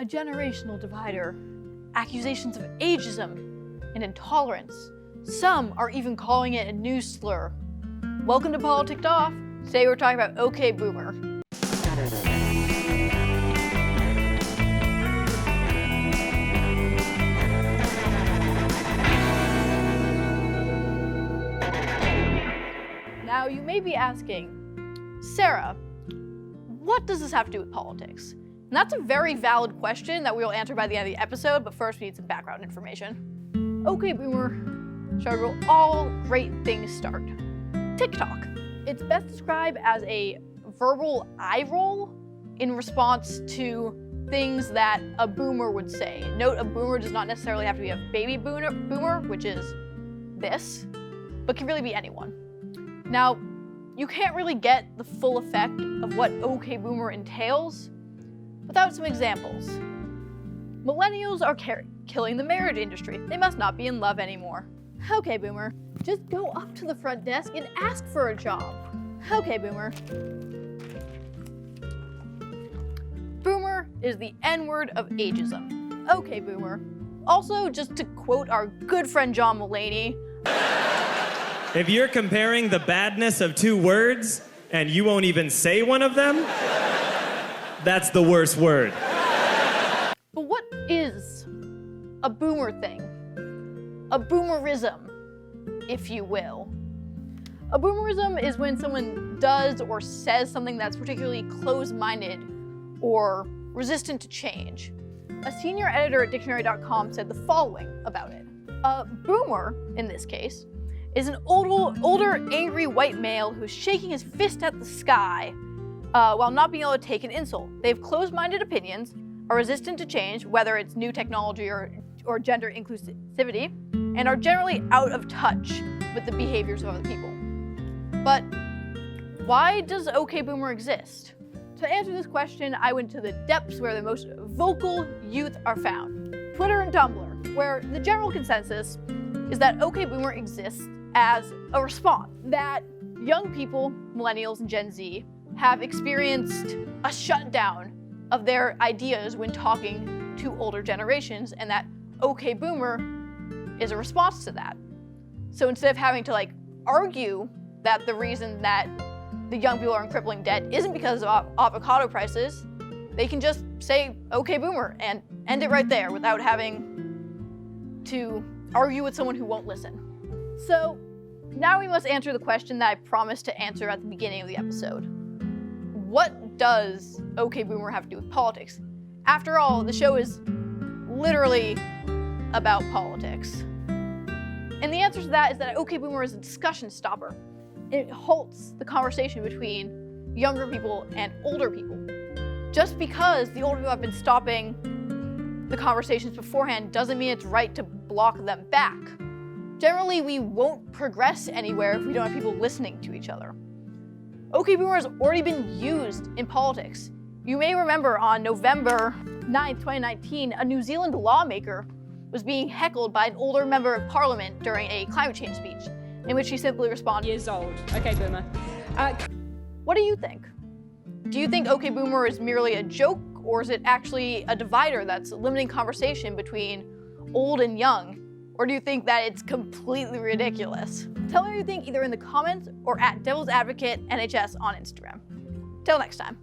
a generational divider, accusations of ageism and intolerance. Some are even calling it a new slur. Welcome to Politicked Off. Today we're talking about OK Boomer. Now you may be asking, Sarah, what does this have to do with politics? And that's a very valid question that we will answer by the end of the episode, but first we need some background information. OK Boomer started where all great things start. TikTok. It's best described as a verbal eye roll in response to things that a boomer would say. Note, a boomer does not necessarily have to be a baby boomer, which is this, but can really be anyone. Now, you can't really get the full effect of what OK Boomer entails without some examples. Millennials are killing the marriage industry. They must not be in love anymore. OK Boomer, just go up to the front desk and ask for a job. OK Boomer. Boomer is the N-word of ageism. OK Boomer. Also, just to quote our good friend John Mulaney, if you're comparing the badness of two words and you won't even say one of them, that's the worst word. But what is a boomer thing? A boomerism, if you will. A boomerism is when someone does or says something that's particularly closed-minded or resistant to change. A senior editor at dictionary.com said the following about it. A boomer, in this case, is an older, angry white male who's shaking his fist at the sky while not being able to take an insult. They have closed-minded opinions, are resistant to change, whether it's new technology or gender inclusivity, and are generally out of touch with the behaviors of other people. But why does OK Boomer exist? To answer this question, I went to the depths where the most vocal youth are found. Twitter and Tumblr, where the general consensus is that OK Boomer exists as a response that young people, millennials and Gen Z, have experienced a shutdown of their ideas when talking to older generations, and that OK Boomer is a response to that. So instead of having to argue that the reason that the young people are in crippling debt isn't because of avocado prices, they can just say OK Boomer and end it right there without having to argue with someone who won't listen. So now we must answer the question that I promised to answer at the beginning of the episode. What does OK Boomer have to do with politics? After all, the show is literally about politics. And the answer to that is that OK Boomer is a discussion stopper. It halts the conversation between younger people and older people. Just because the older people have been stopping the conversations beforehand doesn't mean it's right to block them back. Generally, we won't progress anywhere if we don't have people listening to each other. OK Boomer has already been used in politics. You may remember on November 9th, 2019, a New Zealand lawmaker was being heckled by an older member of parliament during a climate change speech, in which she simply responded, "Years old. OK Boomer." What do you think? Do you think OK Boomer is merely a joke, or is it actually a divider that's limiting conversation between old and young? Or do you think that it's completely ridiculous? Tell me what you think either in the comments or at Devil's Advocate NHS on Instagram. Till next time.